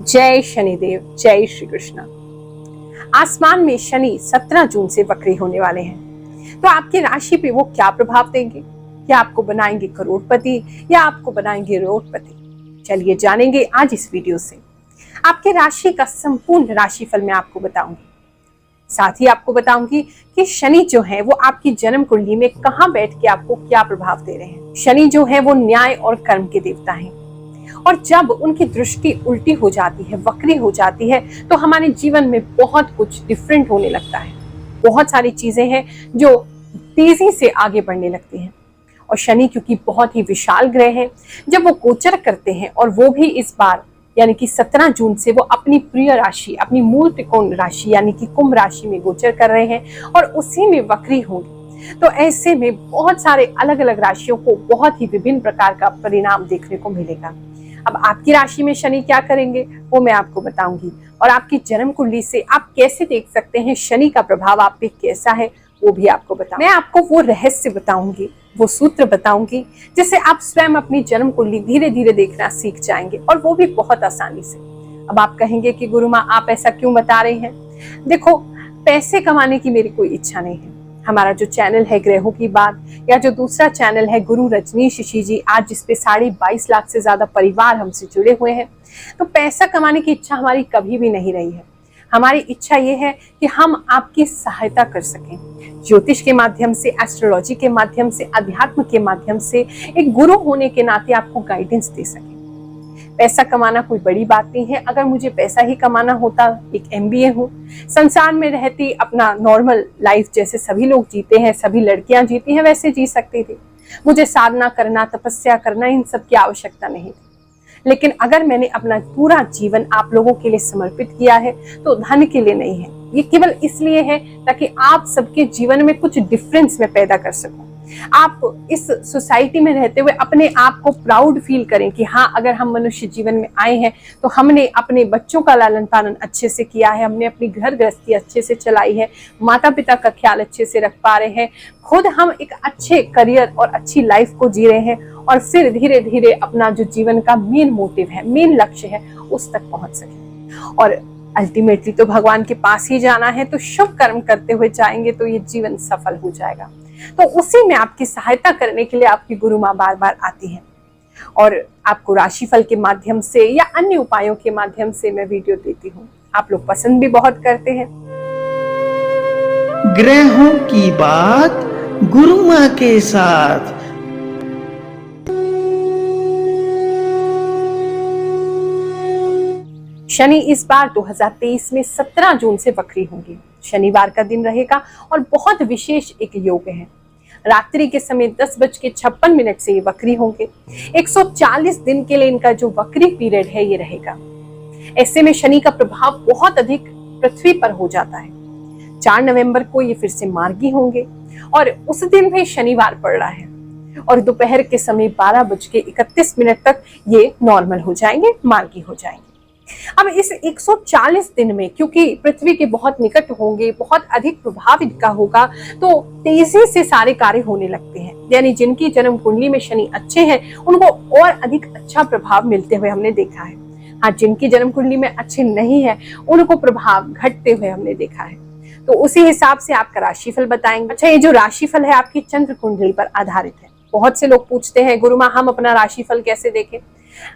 जय शनिदेव, जय श्री कृष्ण। आसमान में शनि 17 जून से वक्री होने वाले हैं, तो आपकी राशि पे वो क्या प्रभाव देंगे? क्या आपको बनाएंगे करोड़पति या आपको बनाएंगे रोडपति? चलिए जानेंगे आज इस वीडियो से। आपके राशि का संपूर्ण राशिफल मैं आपको बताऊंगी। साथ ही आपको बताऊंगी कि शनि जो है वो आपकी जन्म कुंडली में कहां बैठ के आपको क्या प्रभाव दे रहे हैं। शनि जो है वो न्याय और कर्म के देवता हैं, और जब उनकी दृष्टि उल्टी हो जाती है, वक्री हो जाती है, तो हमारे जीवन में बहुत कुछ डिफरेंट होने लगता है। बहुत सारी चीजें हैं जो तेजी से आगे बढ़ने लगती हैं। और शनि क्योंकि बहुत ही विशाल ग्रह है, जब वो गोचर करते हैं और वो भी इस बार यानी कि 17 जून से वो अपनी प्रिय राशि, अपनी मूल त्रिकोण राशि यानी कि कुंभ राशि में गोचर कर रहे हैं और उसी में वक्री होंगे, तो ऐसे में बहुत सारे अलग अलग राशियों को बहुत ही विभिन्न प्रकार का परिणाम देखने को मिलेगा। अब आपकी राशि में शनि क्या करेंगे वो मैं आपको बताऊंगी, और आपकी जन्म कुंडली से आप कैसे देख सकते हैं शनि का प्रभाव आप पे कैसा है वो भी आपको बताऊंगी। मैं आपको वो रहस्य बताऊंगी, वो सूत्र बताऊंगी जिससे आप स्वयं अपनी जन्म कुंडली धीरे धीरे देखना सीख जाएंगे, और वो भी बहुत आसानी से। अब आप कहेंगे कि गुरु माँ आप ऐसा क्यों बता रहे हैं? देखो, पैसे कमाने की मेरी कोई इच्छा नहीं है। हमारा जो चैनल है ग्रहों की बात, या जो दूसरा चैनल है गुरु रजनीश ऋषि जी, आज जिसपे 22.5 लाख से ज्यादा परिवार हमसे जुड़े हुए हैं, तो पैसा कमाने की इच्छा हमारी कभी भी नहीं रही है। हमारी इच्छा ये है कि हम आपकी सहायता कर सकें, ज्योतिष के माध्यम से, एस्ट्रोलॉजी के माध्यम से, अध्यात्म के माध्यम से, एक गुरु होने के नाते आपको गाइडेंस दे सकें। पैसा कमाना कोई बड़ी बात नहीं है। अगर मुझे पैसा ही कमाना होता, एक MBA हूँ, संसार में रहती, अपना नॉर्मल लाइफ जैसे सभी लोग जीते हैं, सभी लड़कियां जीती हैं, वैसे जी सकती थी। मुझे साधना करना, तपस्या करना, इन सब की आवश्यकता नहीं थी। लेकिन अगर मैंने अपना पूरा जीवन आप लोगों के लिए समर्पित किया है, तो धन के लिए नहीं है, ये केवल इसलिए है ताकि आप सबके जीवन में कुछ डिफरेंस मैं पैदा कर सकूं। आप इस सोसाइटी में रहते हुए अपने आप को प्राउड फील करें कि हाँ, अगर हम मनुष्य जीवन में आए हैं तो हमने अपने बच्चों का लालन पालन अच्छे से किया है, हमने अपनी घर गृहस्थी अच्छे से चलाई है, माता पिता का ख्याल अच्छे से रख पा रहे हैं, खुद हम एक अच्छे करियर और अच्छी लाइफ को जी रहे हैं, और फिर धीरे धीरे अपना जो जीवन का मेन मोटिव है, मेन लक्ष्य है, उस तक पहुंच सके। और अल्टीमेटली तो भगवान के पास ही जाना है, तो शुभ कर्म करते हुए जाएंगे तो ये जीवन सफल हो जाएगा। तो उसी में आपकी सहायता करने के लिए आपकी गुरु माँ बार बार आती है, और आपको राशिफल के माध्यम से या अन्य उपायों के माध्यम से मैं वीडियो देती हूँ। आप लोग पसंद भी बहुत करते हैं। ग्रहों की बात गुरु माँ के साथ। शनि इस बार 2023 में 17 जून से वक्री होंगे। शनिवार का दिन रहेगा और बहुत विशेष एक योग है। रात्रि के समय 10:56 से ये वक्री होंगे। 140 दिन के लिए इनका जो वक्री पीरियड है ये रहेगा। ऐसे में शनि का प्रभाव बहुत अधिक पृथ्वी पर हो जाता है। 4 नवंबर को ये फिर से मार्गी होंगे, और उस दिन भी शनिवार पड़ रहा है, और दोपहर के समय 12:31 तक ये नॉर्मल हो जाएंगे, मार्गी हो जाएंगे। अब इस 140 दिन में क्योंकि पृथ्वी के बहुत निकट होंगे, बहुत अधिक प्रभाव इनका होगा, तो तेजी से सारे कार्य होने लगते हैं। यानी जिनकी जन्म कुंडली में शनि अच्छे हैं उनको और अधिक अच्छा प्रभाव मिलते हुए हमने देखा है। हाँ, जिनकी जन्म कुंडली में अच्छे नहीं है उनको प्रभाव घटते हुए हमने देखा है। तो उसी हिसाब से आपका राशिफल बताएंगे। अच्छा, ये जो राशिफल है आपकी चंद्र कुंडली पर आधारित है। बहुत से लोग पूछते हैं गुरु माँ हम अपना राशिफल कैसे देखें?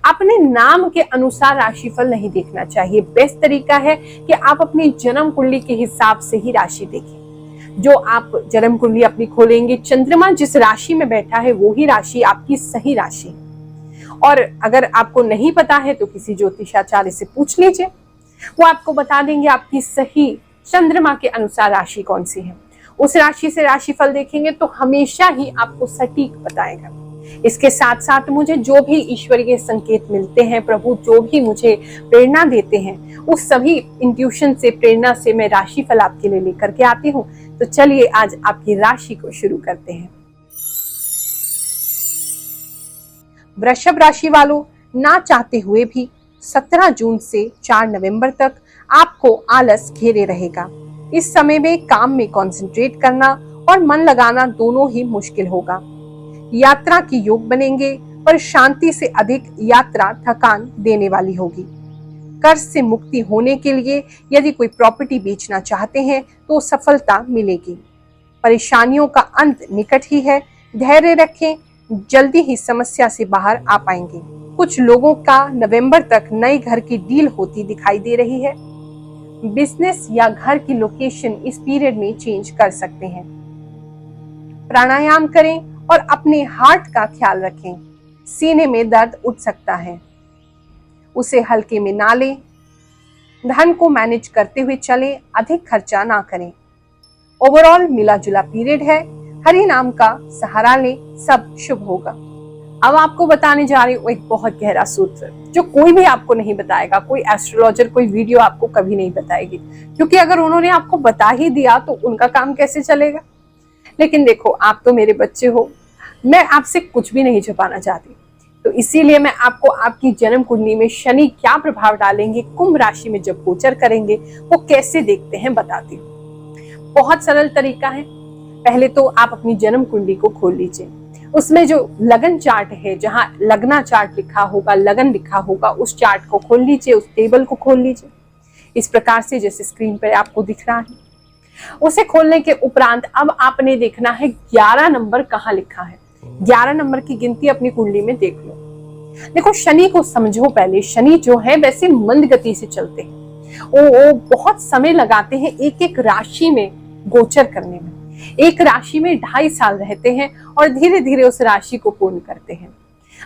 अपने नाम के अनुसार राशिफल नहीं देखना चाहिए। बेस्ट तरीका है कि आप अपनी जन्म कुंडली के हिसाब से ही राशि देखें। जो आप जन्म कुंडली अपनी खोलेंगे, चंद्रमा जिस राशि में बैठा है वो ही राशि आपकी सही राशि है। और अगर आपको नहीं पता है तो किसी ज्योतिषाचार्य से पूछ लीजिए, वो आपको बता देंगे आपकी सही चंद्रमा के अनुसार राशि कौन सी है। उस राशि से राशिफल देखेंगे तो हमेशा ही आपको सटीक बताएगा। इसके साथ साथ मुझे जो भी ईश्वरीय संकेत मिलते हैं, प्रभु जो भी मुझे प्रेरणा देते हैं, उस सभी इंट्यूशन से, प्रेरणा से मैं राशिफल आपके लिए लेकर के आती हूँ। तो चलिए आज आपकी राशि को शुरू करते हैं। वृषभ राशि वालों, ना चाहते हुए भी 17 जून से 4 नवंबर तक आपको आलस घेरे रहेगा। इस समय में काम में कंसंट्रेट करना और मन लगाना दोनों ही मुश्किल होगा। यात्रा के योग बनेंगे, पर शांति से अधिक यात्रा थकान देने वाली होगी। कर्ज से मुक्ति होने के लिए यदि कोई प्रॉपर्टी बेचना चाहते हैं तो सफलता मिलेगी। परेशानियों का अंत निकट ही है, धैर्य रखें, जल्दी ही समस्या से बाहर आ पाएंगे। कुछ लोगों का नवंबर तक नए घर की डील होती दिखाई दे रही है। बिजनेस या घर की लोकेशन इस पीरियड में चेंज कर सकते हैं। प्राणायाम करें और अपने हार्ट का ख्याल रखें। सीने में दर्द उठ सकता है, उसे हल्के में ना लें। धन को मैनेज करते हुए चलें, अधिक खर्चा ना करें। ओवरऑल मिला जुला पीरियड है। हरि नाम का सहारा लें, सब शुभ होगा। अब आपको बताने जा रही हूँ एक बहुत गहरा सूत्र जो कोई भी आपको नहीं बताएगा, कोई एस्ट्रोलॉजर, कोई वीडियो आपको कभी नहीं बताएगी, क्योंकि अगर उन्होंने आपको बता ही दिया तो उनका काम कैसे चलेगा। लेकिन देखो, आप तो मेरे बच्चे हो, मैं आपसे कुछ भी नहीं छुपाना चाहती, तो इसीलिए मैं आपको आपकी जन्म कुंडली में शनि क्या प्रभाव डालेंगे, कुंभ राशि में जब गोचर करेंगे वो कैसे देखते हैं बताती हूँ। बहुत सरल तरीका है। पहले तो आप अपनी जन्म कुंडली को खोल लीजिए, उसमें जो लगन चार्ट है, जहां लगना चार्ट लिखा होगा, लगन लिखा होगा, उस चार्ट को खोल लीजिए, उस टेबल को खोल लीजिए इस प्रकार से जैसे स्क्रीन पर आपको दिख रहा है। उसे खोलने के उपरांत अब आपने देखना है 11 नंबर कहाँ लिखा है। 11 नंबर की गिनती अपनी कुंडली में देख लो। देखो, शनि को समझो पहले। शनि जो है वैसे मंद गति से चलते हैं, वो बहुत समय लगाते हैं एक एक राशि में गोचर करने में। एक राशि में 2.5 साल रहते हैं और धीरे धीरे उस राशि को पूर्ण करते हैं।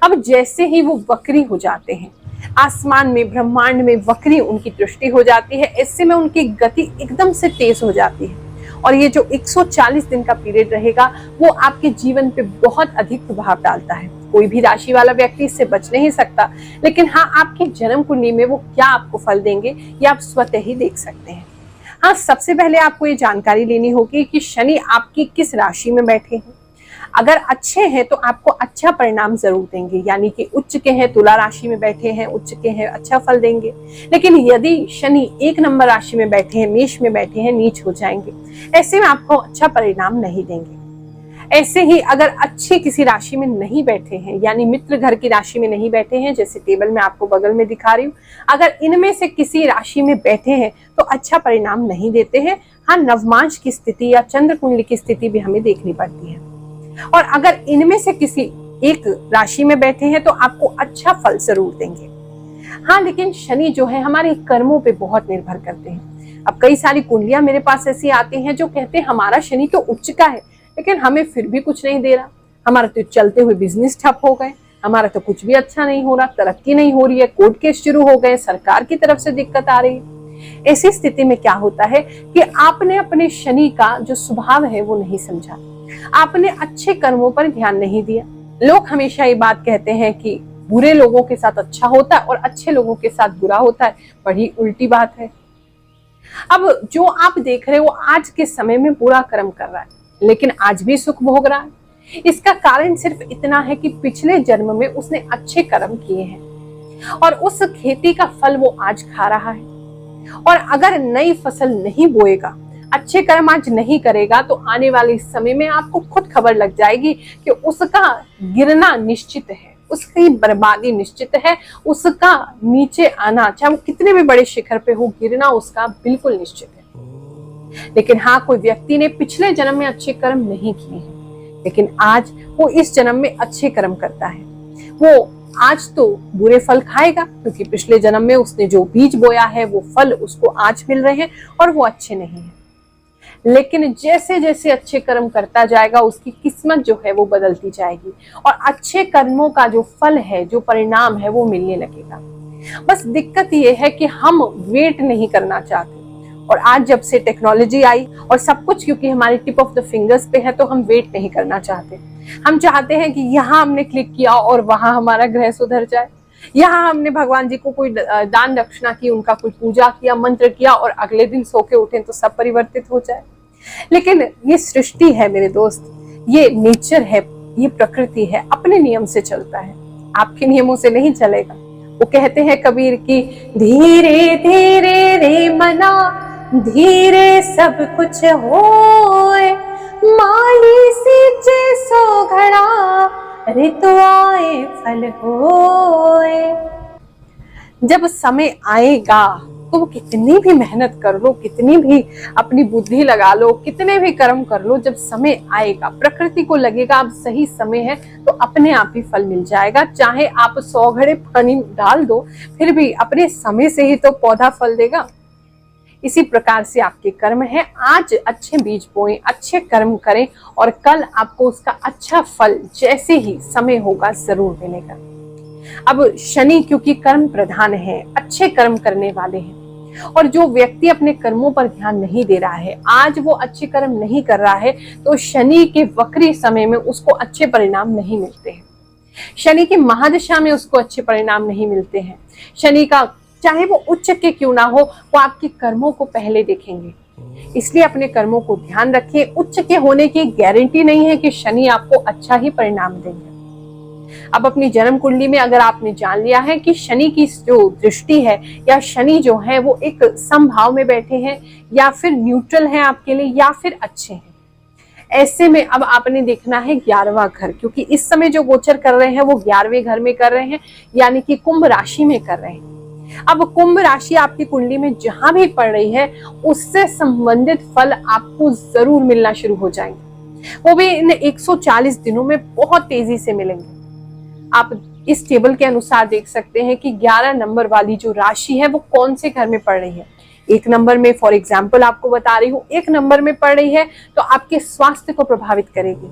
अब जैसे ही वो वक्री हो जाते हैं, आसमान में, ब्रह्मांड में वक्री उनकी दृष्टि हो जाती है, ऐसे में उनकी गति एकदम से तेज हो जाती है और ये जो 140 दिन का पीरियड रहेगा वो आपके जीवन पे बहुत अधिक प्रभाव डालता है। कोई भी राशि वाला व्यक्ति इससे बच नहीं सकता, लेकिन हाँ, आपकी जन्म कुंडली में वो क्या आपको फल देंगे ये आप स्वतः ही देख सकते हैं। हाँ, सबसे पहले आपको ये जानकारी लेनी होगी कि शनि आपकी किस राशि में बैठे हैं। अगर अच्छे हैं तो आपको अच्छा परिणाम जरूर देंगे, यानी कि उच्च के हैं, तुला राशि में बैठे हैं, उच्च के हैं, अच्छा फल देंगे। लेकिन यदि शनि 1 नंबर राशि में बैठे हैं, मेष में बैठे हैं, नीच हो जाएंगे, ऐसे में आपको अच्छा परिणाम नहीं देंगे। ऐसे ही अगर अच्छे किसी राशि में नहीं बैठे हैं, यानी मित्र घर की राशि में नहीं बैठे हैं, जैसे टेबल में आपको बगल में दिखा रही हूँ, अगर इनमें से किसी राशि में बैठे हैं तो अच्छा परिणाम नहीं देते हैं। हाँ, नवमांश की स्थिति या चंद्र कुंडली की स्थिति भी हमें देखनी पड़ती है। और अगर इनमें से किसी एक राशि में बैठे हैं तो आपको अच्छा फल जरूर देंगे। हाँ, लेकिन शनि जो है हमारे कर्मों पे बहुत निर्भर करते हैं। अब कई सारी कुंडलियां मेरे पास ऐसी आती हैं जो कहते हैं हमारा शनि तो उच्च का है, लेकिन हमें फिर भी कुछ नहीं दे रहा, हमारा तो चलते हुए बिजनेस ठप हो गए, हमारा तो कुछ भी अच्छा नहीं हो रहा, तरक्की नहीं हो रही है, कोर्ट केस शुरू हो गए, सरकार की तरफ से दिक्कत आ रही है। ऐसी स्थिति में क्या होता है कि आपने अपने शनि का जो स्वभाव है वो नहीं समझा, आपने अच्छे कर्मों पर ध्यान नहीं दिया। लोग हमेशा ये बात कहते हैं कि बुरे लोगों के साथ अच्छा होता है और अच्छे लोगों के साथ बुरा होता है, बड़ी उल्टी बात है। अब जो आप देख रहे हो आज के समय में बुरा कर्म कर रहा है, लेकिन आज भी सुख भोग रहा है। इसका कारण सिर्फ इतना है कि पिछले जन्म में उसने अच्छे कर्म किए हैं और उस खेती का फल वो आज खा रहा है। और अगर नई फसल नहीं बोएगा, अच्छे कर्म आज नहीं करेगा, तो आने वाले समय में आपको खुद खबर लग जाएगी कि उसका गिरना निश्चित है, उसकी बर्बादी निश्चित है, उसका नीचे आना, चाहे वो कितने भी बड़े शिखर पे हो, गिरना उसका बिल्कुल निश्चित है। लेकिन हाँ, कोई व्यक्ति ने पिछले जन्म में अच्छे कर्म नहीं किए हैं, लेकिन आज वो इस जन्म में अच्छे कर्म करता है, वो आज तो बुरे फल खाएगा, क्योंकि पिछले जन्म में उसने जो बीज बोया है वो फल उसको आज मिल रहे हैं और वो अच्छे नहीं हैं। लेकिन जैसे जैसे अच्छे कर्म करता जाएगा उसकी किस्मत जो है वो बदलती जाएगी और अच्छे कर्मों का जो फल है, जो परिणाम है, वो मिलने लगेगा। बस दिक्कत ये है कि हम वेट नहीं करना चाहते, और आज जब से टेक्नोलॉजी आई और सब कुछ क्योंकि हमारी टिप ऑफ द फिंगर्स पे है, तो हम वेट नहीं करना चाहते। हम चाहते हैं कि यहाँ हमने क्लिक किया और वहां हमारा ग्रह सुधर जाए, यहाँ हमने भगवान जी को कोई दान दक्षिणा की, उनका कोई पूजा किया, मंत्र किया और अगले दिन सो के उठे तो सब परिवर्तित हो जाए। लेकिन ये सृष्टि है मेरे दोस्त, ये नेचर है, ये प्रकृति है, अपने नियम से चलता है, आपके नियमों से नहीं चलेगा। वो कहते हैं कबीर की, धीरे धीरे रे मना, धीरे सब कुछ होए, माली सींचे सो घड़ा, ऋतु आए फल होए। जब समय आएगा तो वो कितनी भी मेहनत कर लो, कितनी भी अपनी बुद्धि लगा लो, कितने भी कर्म कर लो, जब समय आएगा प्रकृति को लगेगा अब सही समय है तो अपने आप ही फल मिल जाएगा। चाहे आप 100 घड़े पानी डाल दो, फिर भी अपने समय से ही तो पौधा फल देगा। इसी प्रकार से आपके कर्म है, आज अच्छे बीज बोएं, अच्छे कर्म करें और कल आपको उसका अच्छा फल जैसे ही समय होगा जरूर मिलेगा। अब शनि क्योंकि कर्म प्रधान है, अच्छे कर्म करने वाले हैं, और जो व्यक्ति अपने कर्मों पर ध्यान नहीं दे रहा है, आज वो अच्छे कर्म नहीं कर रहा है, तो शनि के वक्री समय में उसको अच्छे परिणाम नहीं मिलते हैं। शनि की महादशा में उसको अच्छे परिणाम नहीं मिलते हैं। शनि का चाहे वो उच्च के क्यों ना हो, वो आपके कर्मों को पहले देखेंगे। इसलिए अपने कर्मों को ध्यान रखिए। उच्च के होने की गारंटी नहीं है कि शनि आपको अच्छा ही परिणाम देंगे। अब अपनी जन्म कुंडली में अगर आपने जान लिया है कि शनि की जो दृष्टि है या शनि जो है वो एक समभाव में बैठे हैं या फिर न्यूट्रल है आपके लिए या फिर अच्छे हैं, ऐसे में अब आपने देखना है 11वां घर, क्योंकि इस समय जो गोचर कर रहे हैं वो 11वें घर में कर रहे हैं, यानी कि कुंभ राशि में कर रहे हैं। अब कुंभ राशि आपकी कुंडली में जहां भी पड़ रही है उससे संबंधित फल आपको जरूर मिलना शुरू हो जाएंगे, वो भी इन 140 दिनों में बहुत तेजी से मिलेंगे। आप इस टेबल के अनुसार देख सकते हैं कि 11 नंबर वाली जो राशि है वो कौन से घर में पड़ रही है। 1 नंबर में फॉर एग्जाम्पल आपको बता रही हूँ, 1 नंबर में पड़ रही है तो आपके स्वास्थ्य को प्रभावित करेगी।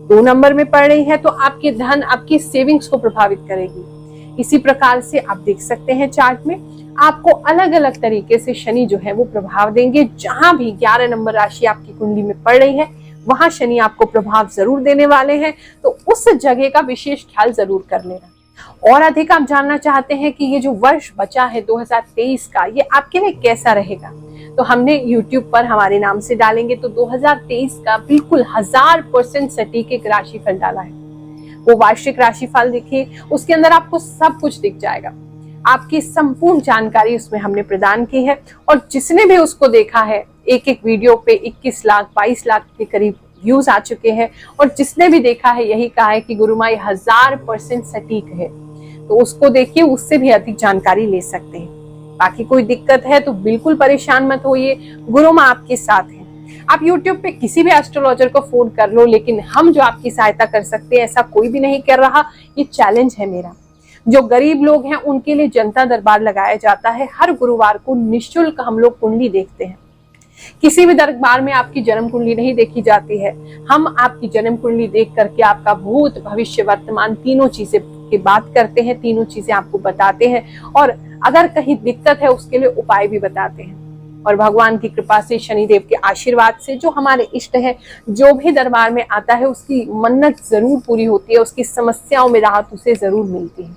2 नंबर में पड़ रही है तो आपके धन, आपकी सेविंग्स को प्रभावित करेगी। इसी प्रकार से आप देख सकते हैं चार्ट में आपको अलग अलग तरीके से शनि जो है वो प्रभाव देंगे। जहां भी 11 नंबर राशि आपकी कुंडली में पड़ रही है वहां शनि आपको प्रभाव जरूर देने वाले हैं, तो उस जगह का विशेष ख्याल जरूर कर लेना। और अधिक आप जानना चाहते हैं कि ये जो वर्ष बचा है 2023 का, ये आपके लिए कैसा रहेगा, तो हमने YouTube पर हमारे नाम से डालेंगे तो 2023 का बिल्कुल 1000% सटीक एक राशिफल डाला है। वो वार्षिक राशिफल देखिए, उसके अंदर आपको सब कुछ दिख जाएगा, आपकी संपूर्ण जानकारी उसमें हमने प्रदान की है। और जिसने भी उसको देखा है, एक एक वीडियो पे 21 लाख 22 लाख के करीब व्यूज आ चुके हैं, और जिसने भी देखा है यही कहा है कि गुरुमाई 1000% सटीक है, तो उसको देखिए, उससे भी अधिक जानकारी ले सकते हैं। बाकी कोई दिक्कत है तो बिल्कुल परेशान मत होइए, गुरु माँ आपके साथ है। आप YouTube पे किसी भी एस्ट्रोलॉजर को फोन कर लो, लेकिन हम जो आपकी सहायता कर सकते हैं ऐसा कोई भी नहीं कर रहा, ये चैलेंज है मेरा। जो गरीब लोग हैं उनके लिए जनता दरबार लगाया जाता है, हर गुरुवार को निःशुल्क हम लोग कुंडली देखते हैं। किसी भी दरबार में आपकी जन्म कुंडली नहीं देखी जाती है, हम आपकी जन्म कुंडली देख करके आपका भूत भविष्य वर्तमान तीनों चीजें की बात करते हैं, तीनों चीजें आपको बताते हैं, और अगर कहीं दिक्कत है उसके लिए उपाय भी बताते हैं। और भगवान की कृपा से, शनिदेव के आशीर्वाद से जो हमारे इष्ट है, जो भी दरबार में आता है उसकी मन्नत जरूर पूरी होती है, उसकी समस्याओं में राहत उसे जरूर मिलती है।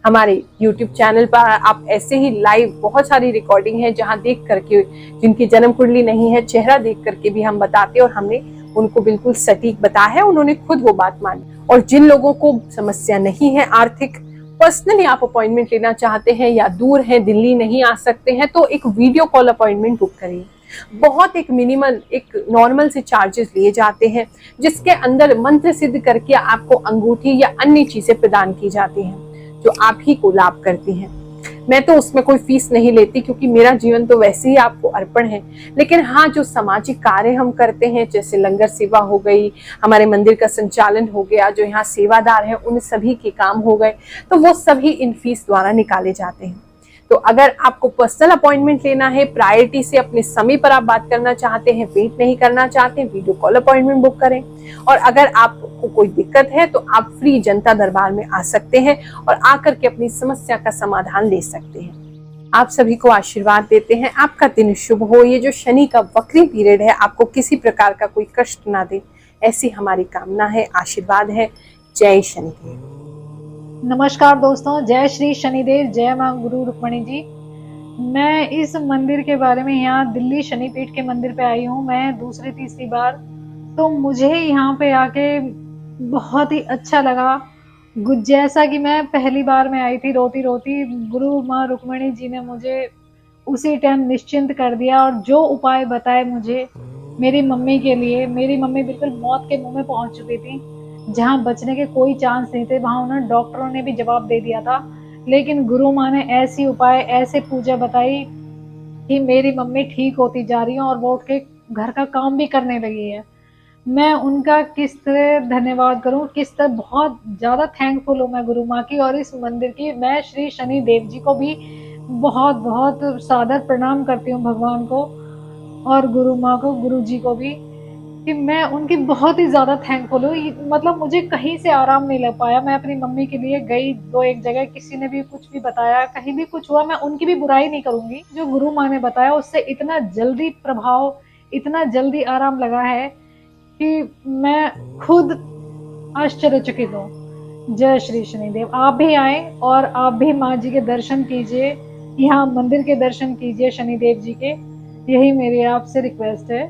हमारे YouTube चैनल पर आप ऐसे ही लाइव बहुत सारी रिकॉर्डिंग है जहां देख करके, जिनकी जन्म कुंडली नहीं है, चेहरा देख करके भी हम बताते हैं, और हमने उनको बिल्कुल सटीक बताया है, उन्होंने खुद वो बात मानी। और जिन लोगों को समस्या नहीं है आर्थिक, पर्सनली आप अपॉइंटमेंट लेना चाहते हैं या दूर हैं, दिल्ली नहीं आ सकते हैं, तो एक वीडियो कॉल अपॉइंटमेंट बुक करिए। बहुत एक मिनिमल, एक नॉर्मल से चार्जेस लिए जाते हैं, जिसके अंदर मंत्र सिद्ध करके आपको अंगूठी या अन्य चीजें प्रदान की जाती हैं जो आप ही को लाभ करती हैं। मैं तो उसमें कोई फीस नहीं लेती, क्योंकि मेरा जीवन तो वैसे ही आपको अर्पण है। लेकिन हाँ, जो सामाजिक कार्य हम करते हैं, जैसे लंगर सेवा हो गई, हमारे मंदिर का संचालन हो गया, जो यहाँ सेवादार हैं उन सभी के काम हो गए, तो वो सभी इन फीस द्वारा निकाले जाते हैं। तो अगर आपको पर्सनल अपॉइंटमेंट लेना है, प्रायोरिटी से अपने समय पर आप बात करना चाहते हैं, वेट नहीं करना चाहते, वीडियो कॉल अपॉइंटमेंट बुक करें। और अगर आपको कोई दिक्कत है तो आप फ्री जनता दरबार में आ सकते हैं और आकर के अपनी समस्या का समाधान ले सकते हैं। आप सभी को आशीर्वाद देते हैं, आपका दिन शुभ हो। ये जो शनि का वक्री पीरियड है आपको किसी प्रकार का कोई कष्ट ना दे, ऐसी हमारी कामना है, आशीर्वाद है। जय शनिदेव। नमस्कार दोस्तों, जय श्री शनिदेव, जय मां गुरु रुक्मणी जी। मैं इस मंदिर के बारे में, यहाँ दिल्ली शनिपीठ के मंदिर पे आई हूँ मैं दूसरी तीसरी बार, तो मुझे यहाँ पे आके बहुत ही अच्छा लगा। जैसा कि मैं पहली बार में आई थी रोती रोती, गुरु माँ रुक्मणी जी ने मुझे उसी टाइम निश्चिंत कर दिया, और जो उपाय बताए मुझे मेरी मम्मी के लिए, मेरी मम्मी बिल्कुल मौत के मुंह में पहुंच चुकी थी, जहां बचने के कोई चांस नहीं थे, वहां उन्होंने, डॉक्टरों ने भी जवाब दे दिया था लेकिन गुरु माँ ने ऐसी उपाय, ऐसे पूजा बताई कि मेरी मम्मी ठीक होती जा रही है और वो उठ के घर का काम भी करने लगी है। मैं उनका किस तरह धन्यवाद करूं, किस तरह बहुत ज़्यादा थैंकफुल हूँ मैं गुरु माँ की और इस मंदिर की। मैं श्री शनि देव जी को भी बहुत बहुत सादर प्रणाम करती हूँ, भगवान को और गुरु माँ को, गुरु जी को भी, कि मैं उनकी बहुत ही ज़्यादा थैंकफुल हूँ। मतलब मुझे कहीं से आराम नहीं लग पाया। मैं अपनी मम्मी के लिए गई 2-1 जगह, किसी ने भी कुछ भी बताया, कहीं भी कुछ हुआ, मैं उनकी भी बुराई नहीं करूँगी। जो गुरु माँ ने बताया उससे इतना जल्दी प्रभाव, इतना जल्दी आराम लगा है कि मैं खुद आश्चर्यचकित हूँ। जय श्री शनिदेव। आप भी आए और आप भी माँ जी के दर्शन कीजिए, यहाँ मंदिर के दर्शन कीजिए शनिदेव जी के। यही मेरी आपसे रिक्वेस्ट है।